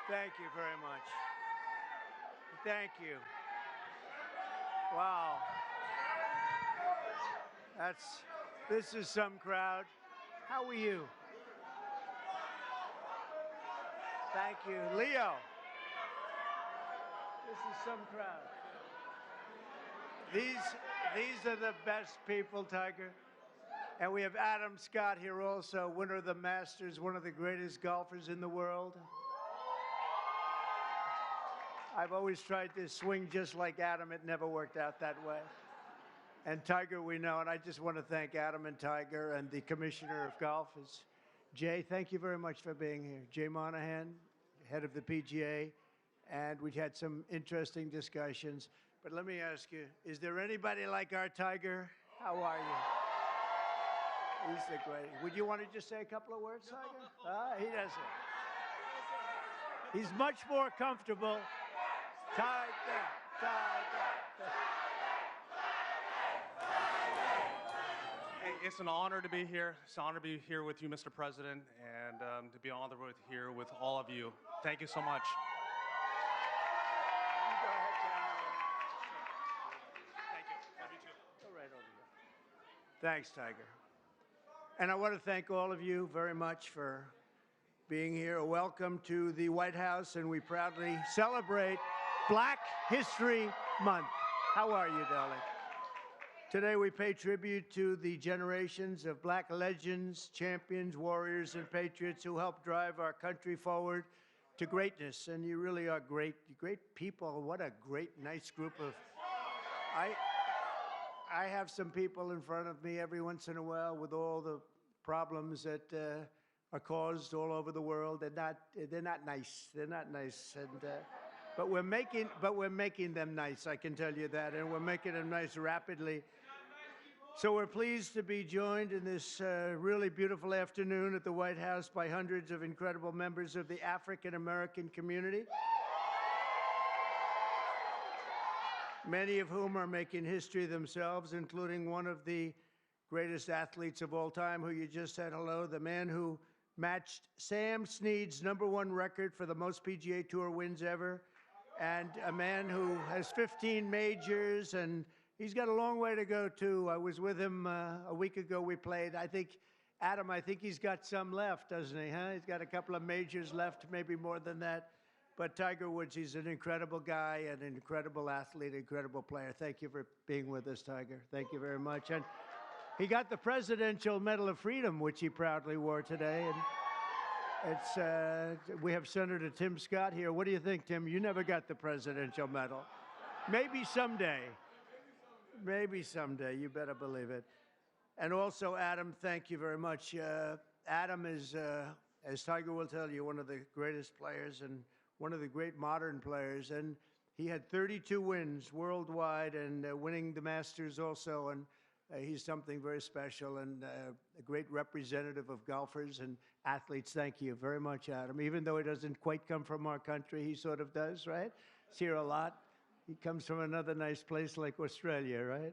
Thank you very much. Thank you. Wow. This is some crowd. How are you? Thank you. Leo. This is some crowd. These are the best people, Tiger. And we have Adam Scott here also, winner of the Masters, one of the greatest golfers in the world. I've always tried to swing just like Adam. It never worked out that way. And Tiger, we know, and I just want to thank Adam and Tiger and the Commissioner of Golf. Jay, thank you very much for being here. Jay Monahan, head of the PGA, and we had some interesting discussions. But let me ask you, is there anybody like our Tiger? How are you? He's the great. Would you want to just say a couple of words, Tiger? He doesn't. He's much more comfortable. Tiger. It's an honor to be here. It's an honor to be here with you, Mr. President, and to be on the road here with all of you. Thank you so much. Thank you. Love you too. Go right over here. Thanks, Tiger. And I want to thank all of you very much for being here. Welcome to the White House, and we proudly celebrate Black History Month. How are you, darling? Today we pay tribute to the generations of black legends, champions, warriors, and patriots who helped drive our country forward to greatness. And you really are great people. What a great, nice group of... I have some people in front of me every once in a while with all the problems that are caused all over the world. They're not nice. They're not nice. And but we're making them nice, I can tell you that, and we're making them nice rapidly. So we're pleased to be joined in this really beautiful afternoon at the White House by hundreds of incredible members of the African American community, many of whom are making history themselves, including one of the greatest athletes of all time, who you just said hello, the man who matched Sam Snead's #1 record for the most PGA Tour wins ever, and a man who has 15 majors, and he's got a long way to go, too. I was with him a week ago. We played. I think he's got some left, doesn't he, huh? He's got a couple of majors left, maybe more than that. But Tiger Woods, he's an incredible guy, an incredible athlete, incredible player. Thank you for being with us, Tiger. Thank you very much. And he got the Presidential Medal of Freedom, which he proudly wore today. And we have Senator Tim Scott here. What do you think, Tim? You never got the Presidential Medal. Maybe someday. Maybe someday. You better believe it. And also, Adam, thank you very much. Adam is, as Tiger will tell you, one of the greatest players and one of the great modern players. And he had 32 wins worldwide and winning the Masters also. And he's something very special and a great representative of golfers and athletes. Thank you very much, Adam. Even though he doesn't quite come from our country, he sort of does, right? He's here a lot. He comes from another nice place like Australia, right?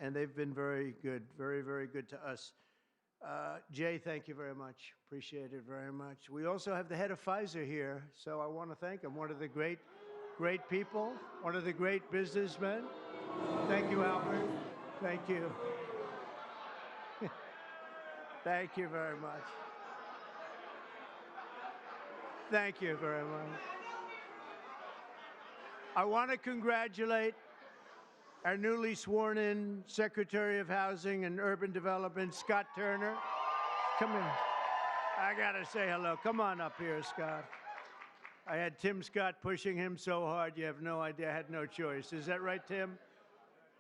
And they've been very good, very, very good to us. Jay, thank you very much. Appreciate it very much. We also have the head of Pfizer here, so I want to thank him. One of the great people, one of the great businessmen. Thank you, Albert. Thank you. Thank you very much. Thank you very much. I want to congratulate our newly sworn-in Secretary of Housing and Urban Development, Scott Turner. Come in. I got to say hello. Come on up here, Scott. I had Tim Scott pushing him so hard, you have no idea. I had no choice. Is that right, Tim?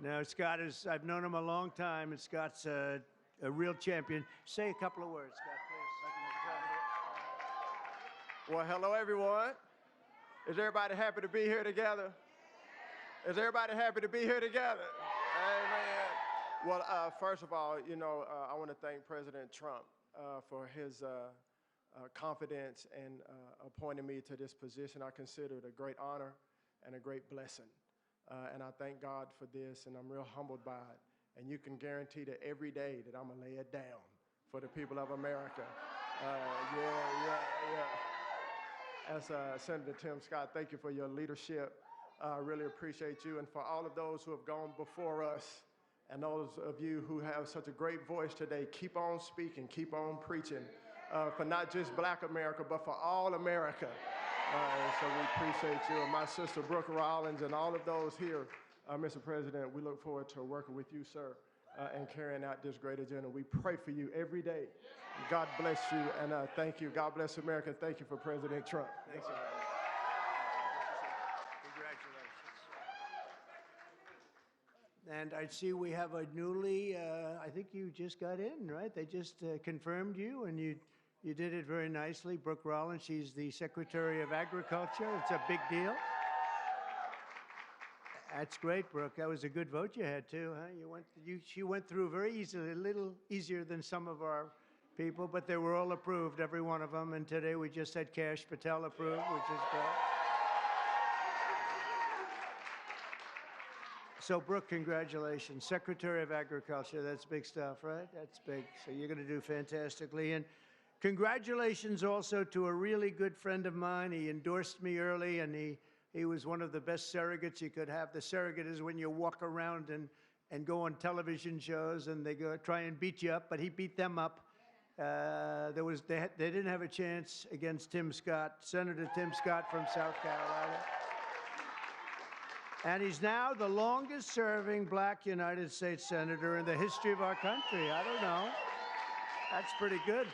No, Scott is, I've known him a long time, and Scott's a real champion. Say a couple of words, Scott, please. Well, hello, everyone. Is everybody happy to be here together? Is everybody happy to be here together? Amen. Well, first of all, I want to thank President Trump for his confidence and appointing me to this position. I consider it a great honor and a great blessing. And I thank God for this, and I'm real humbled by it. And you can guarantee that every day that I'm going to lay it down for the people of America. as Senator Tim Scott, thank you for your leadership. I really appreciate you. And for all of those who have gone before us and those of you who have such a great voice today, keep on speaking, keep on preaching for not just Black America, but for all America. So we appreciate you. And my sister, Brooke Rollins, and all of those here, Mr. President, we look forward to working with you, sir, and carrying out this great agenda. We pray for you every day. God bless you, and thank you. God bless America. Thank you for President Trump. Thanks, Congratulations. And I see we have a newly, I think you just got in, right? They just confirmed you, and you did it very nicely. Brooke Rollins, she's the Secretary of Agriculture. It's a big deal. That's great, Brooke. That was a good vote you had, too, huh? She went through very easily, a little easier than some of our people, but they were all approved, every one of them. And today we just had Kash Patel approved, which is great. So, Brooke, congratulations. Secretary of Agriculture, that's big stuff, right? That's big. So you're going to do fantastically. And congratulations also to a really good friend of mine. He endorsed me early, and he was one of the best surrogates you could have. The surrogate is when you walk around and go on television shows, and they go try and beat you up, but he beat them up. They didn't have a chance against Tim Scott, Senator Tim Scott from South Carolina. And he's now the longest-serving Black United States Senator in the history of our country. I don't know. That's pretty good.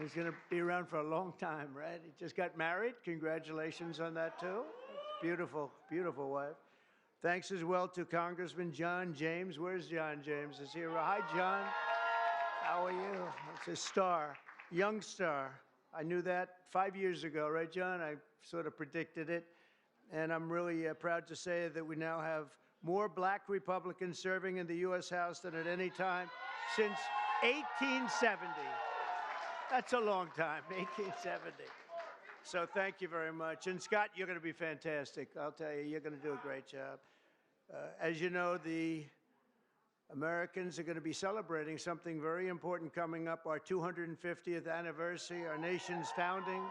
He's going to be around for a long time, right? He just got married. Congratulations on that, too. Beautiful, beautiful wife. Thanks as well to Congressman John James. Where's John James? Is he here? Hi, John. How are you? It's a star, young star. I knew that 5 years ago, right, John? I sort of predicted it. And I'm really proud to say that we now have more Black Republicans serving in the U.S. House than at any time since 1870. That's a long time, 1870. So thank you very much. And Scott, you're going to be fantastic. I'll tell you, you're going to do a great job. As you know, the Americans are going to be celebrating something very important coming up, our 250th anniversary, our nation's founding.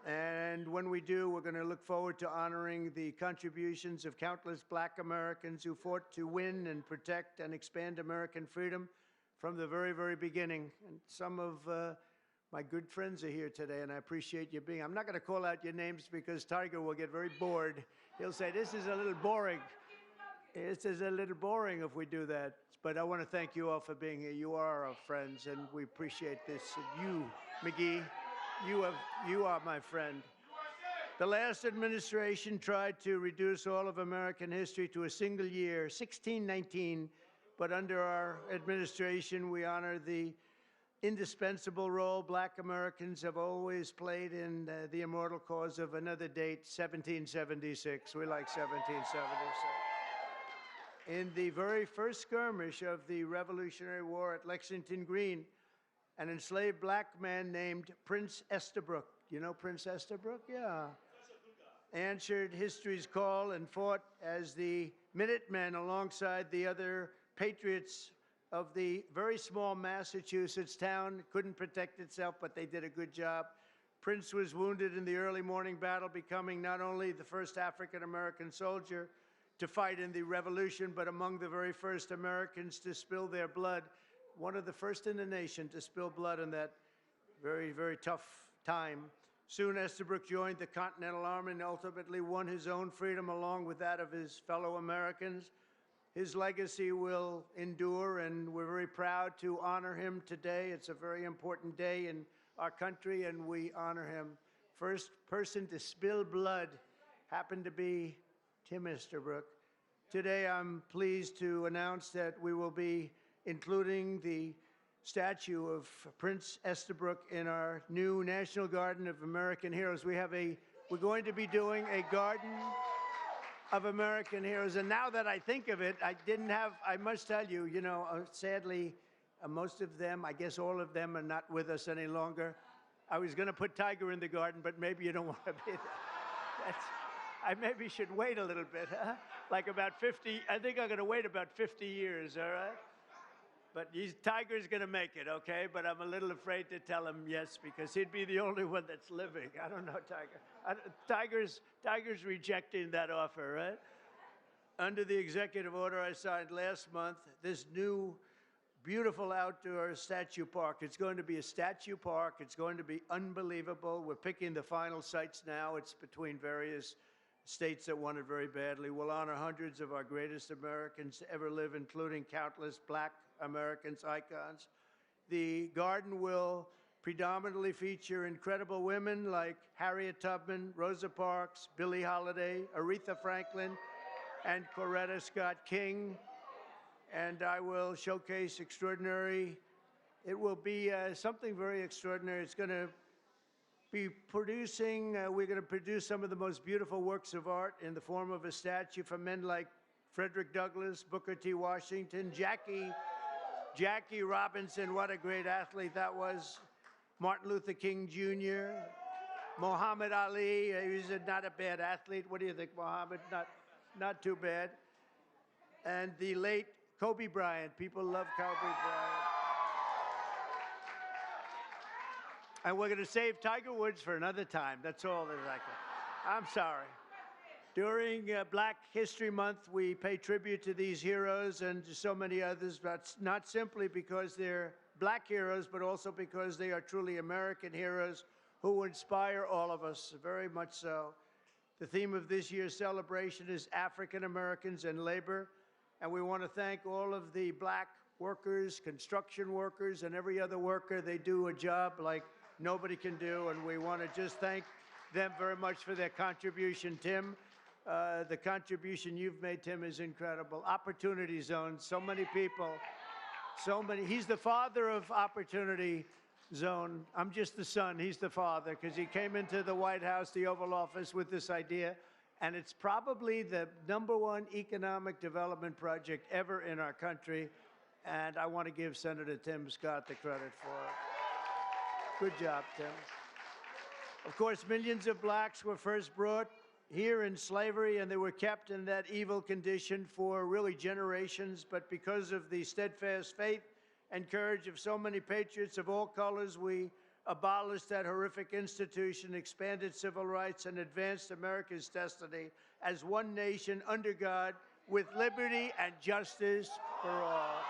And when we do, we're going to look forward to honoring the contributions of countless Black Americans who fought to win and protect and expand American freedom from the very, very beginning. And some of my good friends are here today, and I appreciate you being. I'm not going to call out your names because Tiger will get very bored. He'll say, this is a little boring. This is a little boring if we do that. But I want to thank you all for being here. You are our friends, and we appreciate this. And you, McGee, you are my friend. The last administration tried to reduce all of American history to a single year, 1619, but under our administration, we honor the indispensable role Black Americans have always played in the immortal cause of another date, 1776. We like 1776. In the very first skirmish of the Revolutionary War at Lexington Green, an enslaved Black man named Prince Estabrook, you know Prince Estabrook? Yeah. Answered history's call and fought as the Minutemen alongside the other patriots of the very small Massachusetts town. Couldn't protect itself, but they did a good job. Prince was wounded in the early morning battle, becoming not only the first African-American soldier to fight in the Revolution, but among the very first Americans to spill their blood. One of the first in the nation to spill blood in that very, very tough time. Soon Estabrook joined the Continental Army and ultimately won his own freedom along with that of his fellow Americans. His legacy will endure, and we're very proud to honor him today. It's a very important day in our country, and we honor him. First person to spill blood happened to be Tim Estabrook. Today, I'm pleased to announce that we will be including the statue of Prince Estabrook in our new National Garden of American Heroes. We're going to be doing a Garden of American Heroes. And now that I think of it, I must tell you, sadly, most of them, I guess all of them are not with us any longer. I was going to put Tiger in the garden, but maybe you don't want to be there. I maybe should wait a little bit, huh? Like about 50, I think I'm going to wait about 50 years, all right? But Tiger's going to make it, okay? But I'm a little afraid to tell him yes because he'd be the only one that's living. I don't know, Tiger. Tiger's rejecting that offer, right? Under the executive order I signed last month, this new beautiful outdoor statue park. It's going to be a statue park. It's going to be unbelievable. We're picking the final sites now. It's between various states that want it very badly. We'll honor hundreds of our greatest Americans to ever live, including countless Black Americans, icons. The garden will predominantly feature incredible women like Harriet Tubman, Rosa Parks, Billie Holiday, Aretha Franklin, and Coretta Scott King. And I will showcase extraordinary. It will be something very extraordinary. It's going to be producing, we're going to produce some of the most beautiful works of art in the form of a statue from men like Frederick Douglass, Booker T. Washington, Jackie Robinson, what a great athlete that was, Martin Luther King Jr., Muhammad Ali, he was not a bad athlete. What do you think, Muhammad? Not too bad. And the late Kobe Bryant. People love Kobe Bryant. And we're going to save Tiger Woods for another time. That's all that I can. I'm sorry. During Black History Month, we pay tribute to these heroes and to so many others, but not simply because they're Black heroes, but also because they are truly American heroes who inspire all of us, very much so. The theme of this year's celebration is African Americans and labor, and we want to thank all of the Black workers, construction workers, and every other worker. They do a job like nobody can do, and we want to just thank them very much for their contribution. Tim, the contribution you've made, Tim, is incredible. Opportunity Zone, so many people, so many. He's the father of Opportunity Zone. I'm just the son. He's the father because he came into the White House, the Oval Office, with this idea, and it's probably the #1 economic development project ever in our country, and I want to give Senator Tim Scott the credit for it. Good job, Tim. Of course, millions of Blacks were first brought here in slavery, and they were kept in that evil condition for really generations, but because of the steadfast faith and courage of so many patriots of all colors, we abolished that horrific institution, expanded civil rights, and advanced America's destiny as one nation under God with liberty and justice for all.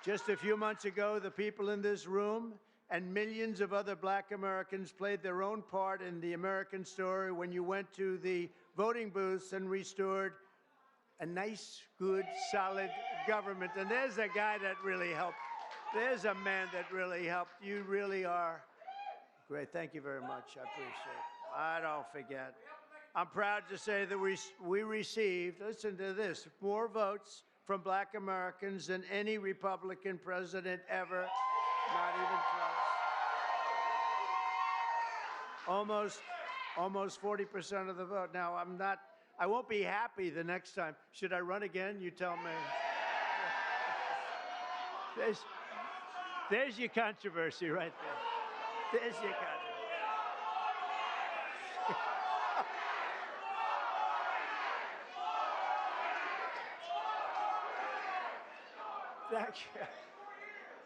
Just a few months ago, the people in this room and millions of other Black Americans played their own part in the American story when you went to the voting booths and restored a nice, good, solid government. And there's a guy that really helped. There's a man that really helped. You really are great. Thank you very much. I appreciate it. I don't forget. I'm proud to say that we received, listen to this, more votes from Black Americans than any Republican president ever. Not even close. Almost 40% of the vote. Now, I won't be happy the next time. Should I run again? You tell me. There's your controversy right there. There's your controversy. Thank you.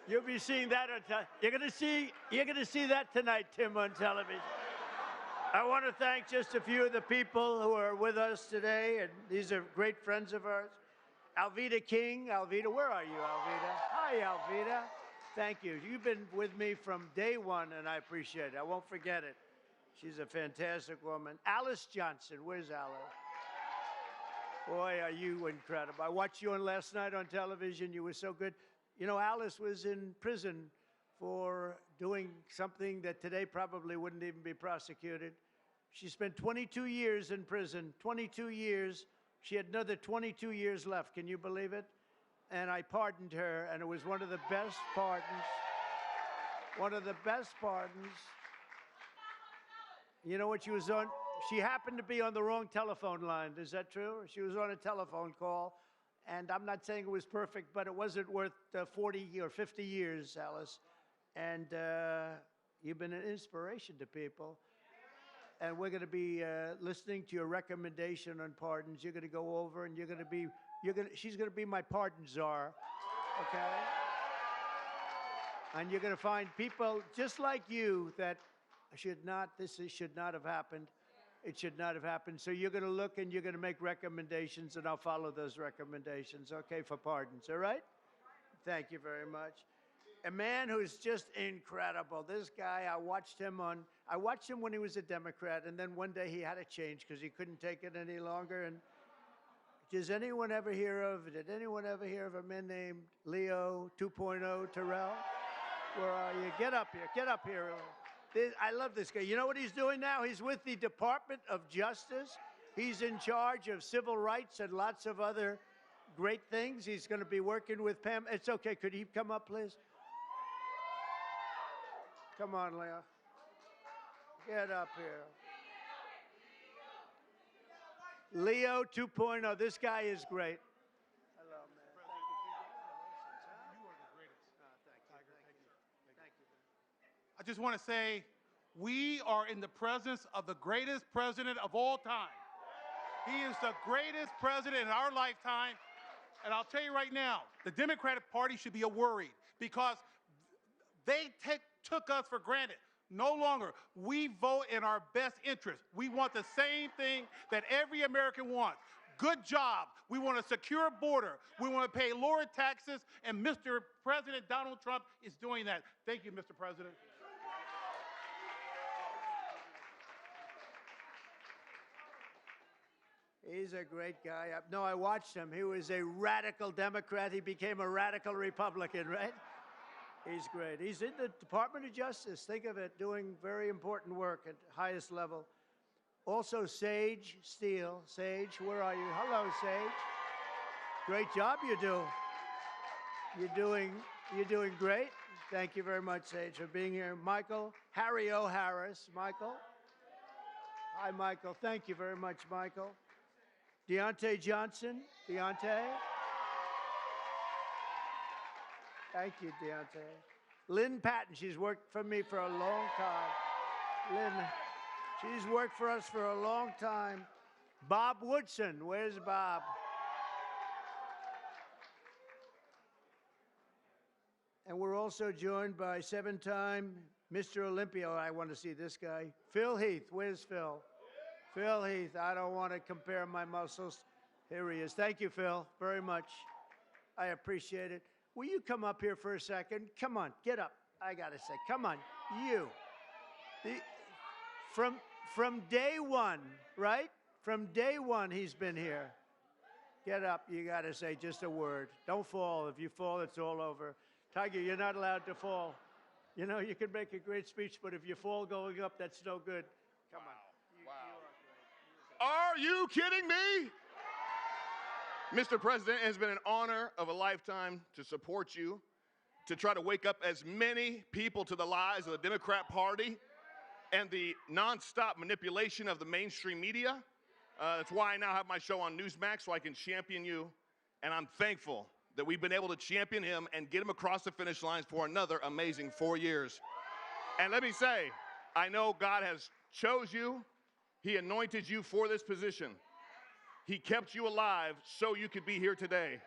You'll be seeing that on you're going to see that tonight, Tim, on television. I want to thank just a few of the people who are with us today, and these are great friends of ours. Alveda King. Alveda, where are you, Alveda? Hi, Alveda. Thank you. You've been with me from day one, and I appreciate it. I won't forget it. She's a fantastic woman. Alice Johnson. Where's Alice? Boy, are you incredible. I watched you on last night on television. You were so good. You know, Alice was in prison for doing something that today probably wouldn't even be prosecuted. She spent 22 years in prison, 22 years. She had another 22 years left. Can you believe it? And I pardoned her, and it was one of the best pardons. One of the best pardons. You know what she was on? She happened to be on the wrong telephone line. Is that true? She was on a telephone call, and I'm not saying it was perfect, but it wasn't worth 40 or 50 years, Alice. And you've been an inspiration to people. and we're going to be listening to your recommendation on pardons. You're going to go over, and she's going to be my pardon czar, okay? And you're going to find people just like you that should not have happened. It should not have happened. So you're going to look and you're going to make recommendations, and I'll follow those recommendations, okay, for pardons, all right? Thank you very much. A man who's just incredible. This guy, I watched him when he was a Democrat, and then one day he had to change because he couldn't take it any longer. And did anyone ever hear of a man named Leo 2.0 Terrell? Where are you? Get up here. I love this guy. You know what he's doing now? He's with the Department of Justice. He's in charge of civil rights and lots of other great things. He's going to be working with Pam. It's okay. Could he come up, please? Come on, Leo. Get up here. Leo 2.0. This guy is great. Hello, man. You are the greatest. Thank you. I just want to say, we are in the presence of the greatest president of all time. He is the greatest president in our lifetime. And I'll tell you right now, the Democratic Party should be worried because they took us for granted. No longer. We vote in our best interest. We want the same thing that every American wants. Good job. We want a secure border. We want to pay lower taxes, and Mr. President Donald Trump is doing that. Thank you, Mr. President. He's a great guy. No, I watched him. He was a radical Democrat. He became a radical Republican, right? He's great. He's in the Department of Justice. Think of it, doing very important work at highest level. Also, Sage Steele. Sage, where are you? Hello, Sage. Great job you do. You're doing great. Thank you very much, Sage, for being here. Michael, Harry O. Harris. Michael. Hi, Michael. Thank you very much, Michael. Deontay Johnson. Deontay. Thank you, Deontay. Lynn Patton, she's worked for me for a long time. Lynn, she's worked for us for a long time. Bob Woodson, where's Bob? And we're also joined by seven-time Mr. Olympia. I want to see this guy. Phil Heath, where's Phil? Phil Heath, I don't want to compare my muscles. Here he is. Thank you, Phil, very much. I appreciate it. Will you come up here for a second? Come on, get up. I got to say, come on, you. From day one, right? From day one, he's been here. Get up. You got to say just a word. Don't fall. If you fall, it's all over. Tiger, you're not allowed to fall. You know, you can make a great speech, but if you fall going up, that's no good. Come on. Are you kidding me? Mr. President, it has been an honor of a lifetime to support you, to try to wake up as many people to the lies of the Democrat Party and the nonstop manipulation of the mainstream media. That's why I now have my show on Newsmax, so I can champion you. And I'm thankful that we've been able to champion him and get him across the finish lines for another amazing 4 years. And let me say, I know God has chose you. He anointed you for this position. He kept you alive so you could be here today.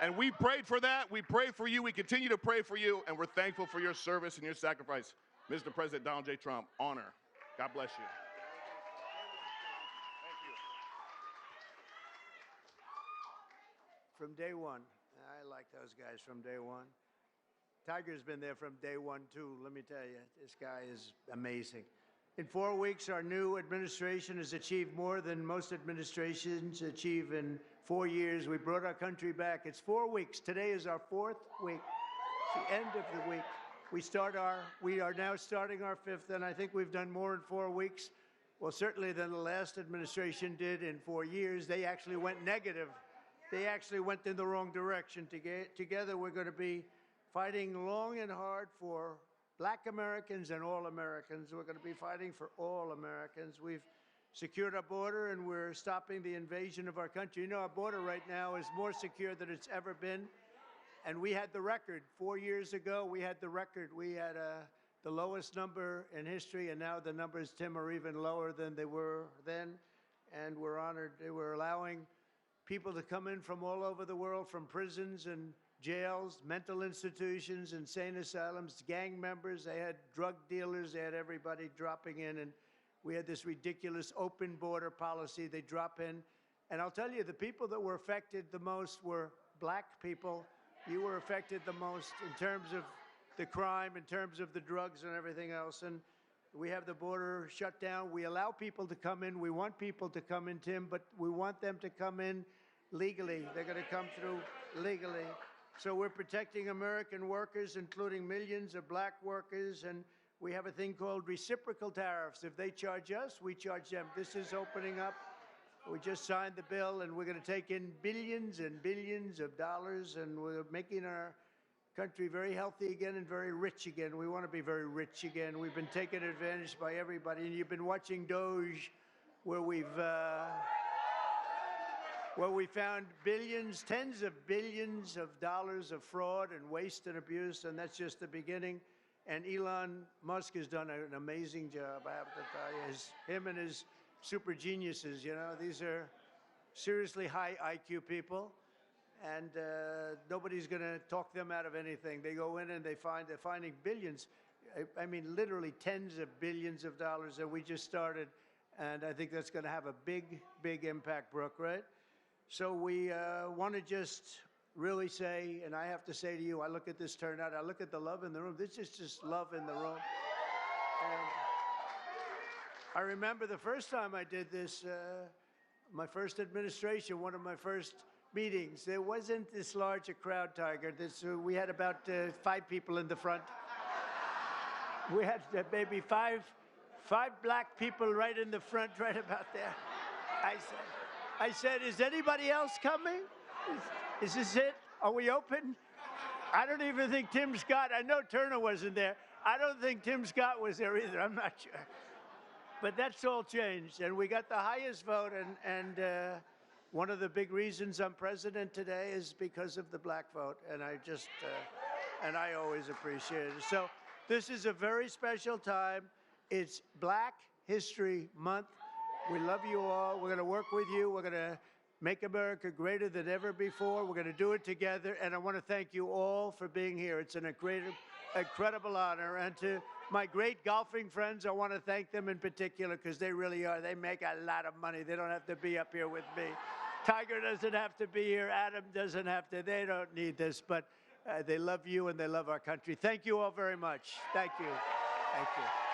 And we prayed for that. We prayed for you. We continue to pray for you. And we're thankful for your service and your sacrifice. Mr. President Donald J. Trump, honor. God bless you. From day one. I like those guys from day one. Tiger's been there from day one, too. Let me tell you, this guy is amazing. In 4 weeks, our new administration has achieved more than most administrations achieve in 4 years. We brought our country back. It's 4 weeks. Today is our 4th week. It's the end of the week. We are now starting our 5th, and I think we've done more in 4 weeks, well, certainly than the last administration did in 4 years. They actually went negative. They actually went in the wrong direction. Together, we're going to be fighting long and hard for Black Americans and all Americans. We're going to be fighting for all Americans. We've secured our border, and we're stopping the invasion of our country. You know, our border right now is more secure than it's ever been. And we had the record. 4 years ago, we had the record. We had the lowest number in history, and now the numbers, Tim, are even lower than they were then. And we're honored. They were allowing people to come in from all over the world, from prisons and jails, mental institutions, insane asylums, gang members. They had drug dealers. They had everybody dropping in. And we had this ridiculous open border policy. They drop in. And I'll tell you, the people that were affected the most were black people. You were affected the most in terms of the crime, in terms of the drugs and everything else. And we have the border shut down. We allow people to come in. We want people to come in, Tim, but we want them to come in legally. They're going to come through legally. So we're protecting American workers, including millions of black workers, and we have a thing called reciprocal tariffs. If they charge us, we charge them. This is opening up. We just signed the bill, and we're going to take in billions and billions of dollars, and we're making our country very healthy again and very rich again. We want to be very rich again. We've been taken advantage by everybody, and you've been watching Doge, where we found billions, tens of billions of dollars of fraud and waste and abuse, and that's just the beginning. And Elon Musk has done an amazing job, I have to tell you. Him and his super geniuses, you know, these are seriously high IQ people, and nobody's going to talk them out of anything. They go in and they're finding billions. I mean, literally tens of billions of dollars that we just started, and I think that's going to have a big, big impact, Brooke, right? So we want to just really say, and I have to say to you, I look at this turnout, I look at the love in the room. This is just love in the room. And I remember the first time I did this, my first administration, one of my first meetings, there wasn't this large a crowd, Tiger. We had about 5 people in the front. We had maybe five black people right in the front, right about there. I said, is anybody else coming? Is this it? Are we open? I don't even think Tim Scott, I know Turner wasn't there. I don't think Tim Scott was there either, I'm not sure. But that's all changed, and we got the highest vote, and one of the big reasons I'm president today is because of the black vote, and I just, and I always appreciate it. So this is a very special time. It's Black History Month. We love you all. We're going to work with you. We're going to make America greater than ever before. We're going to do it together, and I want to thank you all for being here. It's an incredible honor, and to my great golfing friends, I want to thank them in particular because they really are. They make a lot of money. They don't have to be up here with me. Tiger doesn't have to be here. Adam doesn't have to. They don't need this, but they love you and they love our country. Thank you all very much. Thank you. Thank you.